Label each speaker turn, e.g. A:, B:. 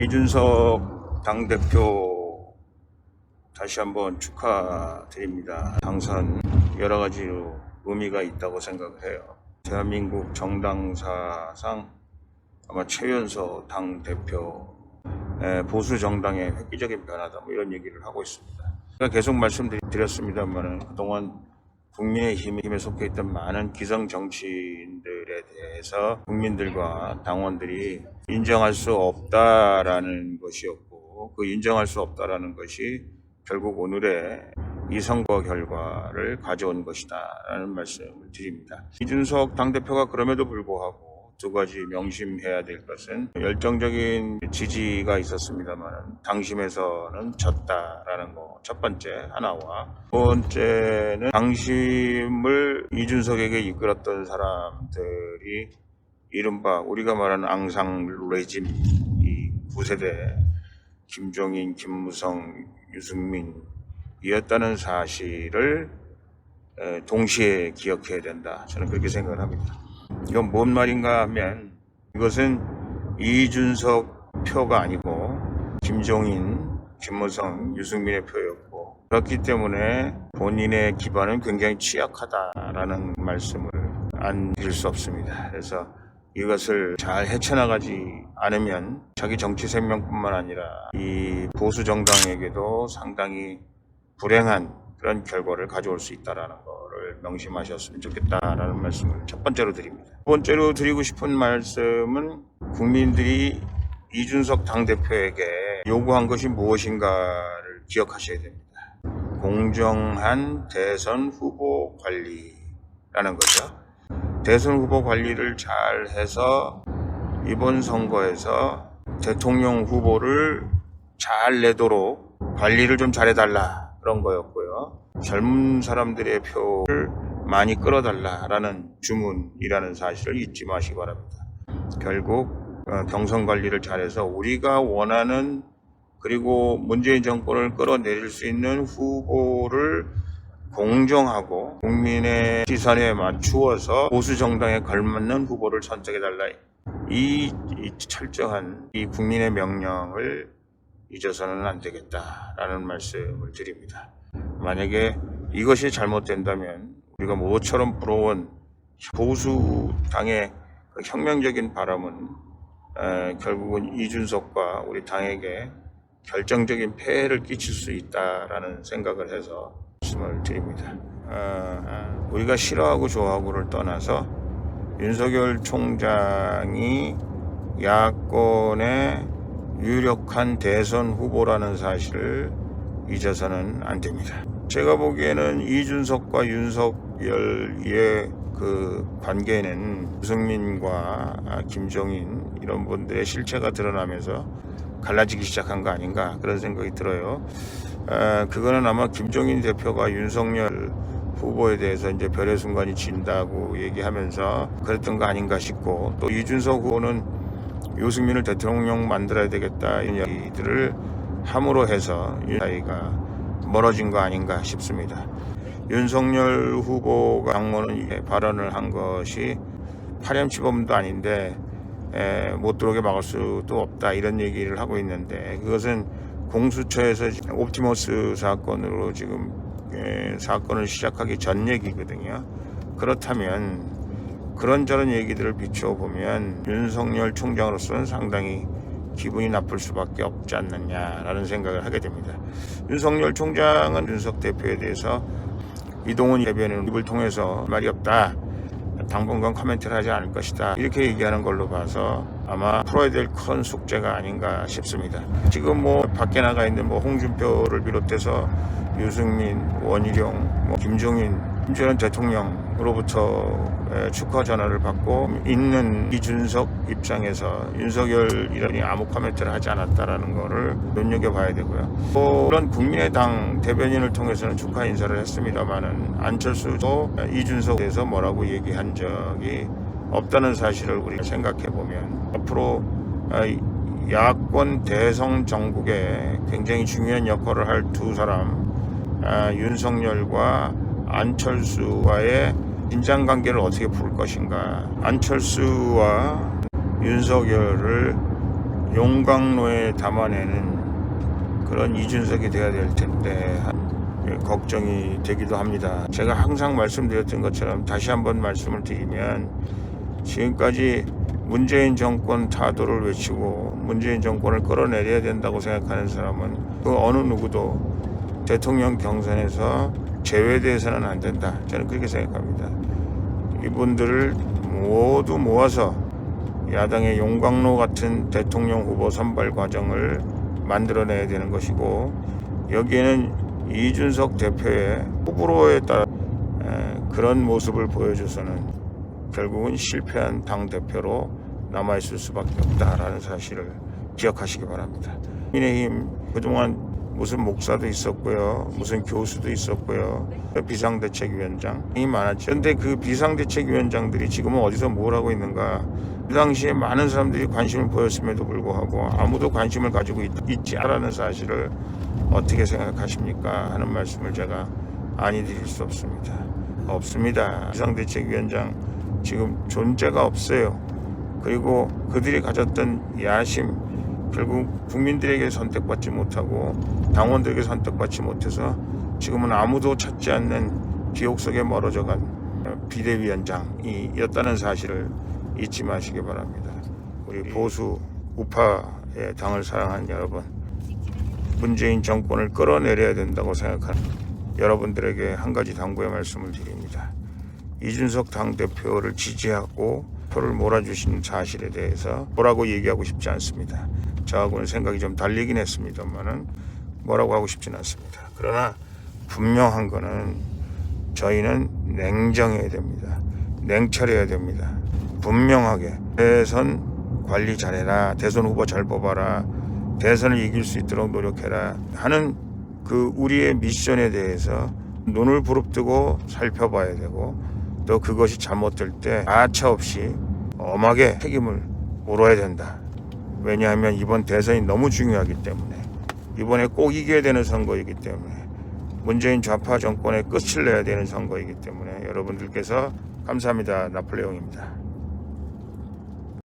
A: 이준석 당대표 다시 한번 축하드립니다. 당선 여러 가지로 의미가 있다고 생각을 해요. 대한민국 정당사상 아마 최연소 당대표, 보수 정당의 획기적인 변화다, 이런 얘기를 하고 있습니다. 제가 계속 말씀드렸습니다만 그동안 국민의힘에 속해 있던 많은 기성 정치인들에 대해서 국민들과 당원들이 인정할 수 없다라는 것이었고, 그 인정할 수 없다라는 것이 결국 오늘의 이 선거 결과를 가져온 것이다라는 말씀을 드립니다. 이준석 당대표가 그럼에도 불구하고 두 가지 명심해야 될 것은, 열정적인 지지가 있었습니다만 당심에서는 졌다라는 거 첫 번째 하나와, 두 번째는 당심을 이준석에게 이끌었던 사람들이 이른바 우리가 말하는 앙상 레짐, 이 9세대 김종인, 김무성, 유승민이었다는 사실을 동시에 기억해야 된다, 저는 그렇게 생각을 합니다. 이건 뭔 말인가 하면, 이것은 이준석 표가 아니고 김종인, 김무성, 유승민의 표였고, 그렇기 때문에 본인의 기반은 굉장히 취약하다라는 말씀을 안 드릴 수 없습니다. 그래서 이것을 잘 헤쳐나가지 않으면 자기 정치 생명뿐만 아니라 이 보수 정당에게도 상당히 불행한 그런 결과를 가져올 수 있다라는 거를 명심하셨으면 좋겠다라는 말씀을 첫 번째로 드립니다. 두 번째로 드리고 싶은 말씀은, 국민들이 이준석 당대표에게 요구한 것이 무엇인가를 기억하셔야 됩니다. 공정한 대선 후보 관리라는 거죠. 대선 후보 관리를 잘 해서 이번 선거에서 대통령 후보를 잘 내도록 관리를 좀 잘해달라, 그런 거였고요. 젊은 사람들의 표를 많이 끌어달라라는 주문이라는 사실을 잊지 마시기 바랍니다. 결국 경선 관리를 잘해서 우리가 원하는, 그리고 문재인 정권을 끌어내릴 수 있는 후보를 공정하고 국민의 시선에 맞추어서 보수 정당에 걸맞는 후보를 선택해달라, 이 철저한 이 국민의 명령을 잊어서는 안 되겠다라는 말씀을 드립니다. 만약에 이것이 잘못된다면 우리가 모처럼 불어온 보수 당의 그 혁명적인 바람은 결국은 이준석과 우리 당에게 결정적인 폐해를 끼칠 수 있다라는 생각을 해서 말씀을 드립니다. 우리가 싫어하고 좋아하고를 떠나서 윤석열 총장이 야권의 유력한 대선 후보라는 사실을 잊어서는 안 됩니다. 제가 보기에는 이준석과 윤석열의 그 관계는 유승민과 김종인 이런 분들의 실체가 드러나면서 갈라지기 시작한 거 아닌가, 그런 생각이 들어요. 그거는 아마 김종인 대표가 윤석열 후보에 대해서 이제 별의 순간이 진다고 얘기하면서 그랬던 거 아닌가 싶고, 또 이준석 후보는 유승민을 대통령 만들어야 되겠다, 이런 얘기들을 함으로 해서 사이가 멀어진 거 아닌가 싶습니다. 윤석열 후보가 당무는 발언을 한 것이 파렴치범도 아닌데 못 들어오게 막을 수도 없다, 이런 얘기를 하고 있는데, 그것은 공수처에서 옵티머스 사건으로 지금 사건을 시작하기 전 얘기거든요. 그렇다면 그런저런 얘기들을 비춰보면 윤석열 총장으로서는 상당히 기분이 나쁠 수밖에 없지 않느냐라는 생각을 하게 됩니다. 윤석열 총장은 윤석 대표에 대해서 이동훈 대변인 입을 통해서 말이 없다, 당분간 코멘트를 하지 않을 것이다, 이렇게 얘기하는 걸로 봐서 아마 풀어야 될 큰 숙제가 아닌가 싶습니다. 지금 밖에 나가 있는 홍준표를 비롯해서 유승민, 원희룡, 김종인, 심지어는 대통령으로부터 축하 전화를 받고 있는 이준석 입장에서 윤석열이라니 아무 코멘트를 하지 않았다라는 거를 눈여겨봐야 되고요. 그런 국민의당 대변인을 통해서는 축하 인사를 했습니다만은 안철수도 이준석에 대해서 뭐라고 얘기한 적이 없다는 사실을 우리가 생각해보면, 앞으로 야권 대성 정국에 굉장히 중요한 역할을 할 두 사람, 윤석열과 안철수와의 인장관계를 어떻게 풀 것인가. 안철수와 윤석열을 용광로에 담아내는 그런 이준석이 돼야 될 텐데 걱정이 되기도 합니다. 제가 항상 말씀드렸던 것처럼 다시 한번 말씀을 드리면 지금까지 문재인 정권 타도를 외치고 문재인 정권을 끌어내려야 된다고 생각하는 사람은 그 어느 누구도 대통령 경선에서 제외돼서는 안 된다. 저는 그렇게 생각합니다. 이분들을 모두 모아서 야당의 용광로 같은 대통령 후보 선발 과정을 만들어내야 되는 것이고, 여기에는 이준석 대표의 호불호에 따라 그런 모습을 보여줘서는 결국은 실패한 당대표로 남아있을 수밖에 없다라는 사실을 기억하시기 바랍니다. 국민의힘 그동안 무슨 목사도 있었고요, 무슨 교수도 있었고요, 비상대책위원장이 많았죠. 그런데 그 비상대책위원장들이 지금은 어디서 뭘 하고 있는가? 그 당시에 많은 사람들이 관심을 보였음에도 불구하고 아무도 관심을 가지고 있지 않다는 사실을 어떻게 생각하십니까? 하는 말씀을 제가 아니 드릴 수 없습니다. 없습니다. 비상대책위원장 지금 존재가 없어요. 그리고 그들이 가졌던 야심, 결국 국민들에게 선택받지 못하고 당원들에게 선택받지 못해서 지금은 아무도 찾지 않는 기억 속에 멀어져간 비대위원장이었다는 사실을 잊지 마시기 바랍니다. 우리 보수 우파의 당을 사랑하는 여러분, 문재인 정권을 끌어내려야 된다고 생각하는 여러분들에게 한 가지 당부의 말씀을 드립니다. 이준석 당대표를 지지하고 표를 몰아주신 사실에 대해서 뭐라고 얘기하고 싶지 않습니다. 저하고는 생각이 좀 달리긴 했습니다만은 뭐라고 하고 싶지는 않습니다. 그러나 분명한 거는 저희는 냉정해야 됩니다. 냉철해야 됩니다. 분명하게 대선 관리 잘해라, 대선 후보 잘 뽑아라, 대선을 이길 수 있도록 노력해라 하는 그 우리의 미션에 대해서 눈을 부릅뜨고 살펴봐야 되고, 또 그것이 잘못될 때 아차없이 엄하게 책임을 물어야 된다. 왜냐하면 이번 대선이 너무 중요하기 때문에, 이번에 꼭 이겨야 되는 선거이기 때문에, 문재인 좌파 정권의 끝을 내야 되는 선거이기 때문에 여러분들께서 감사합니다. 나폴레옹입니다.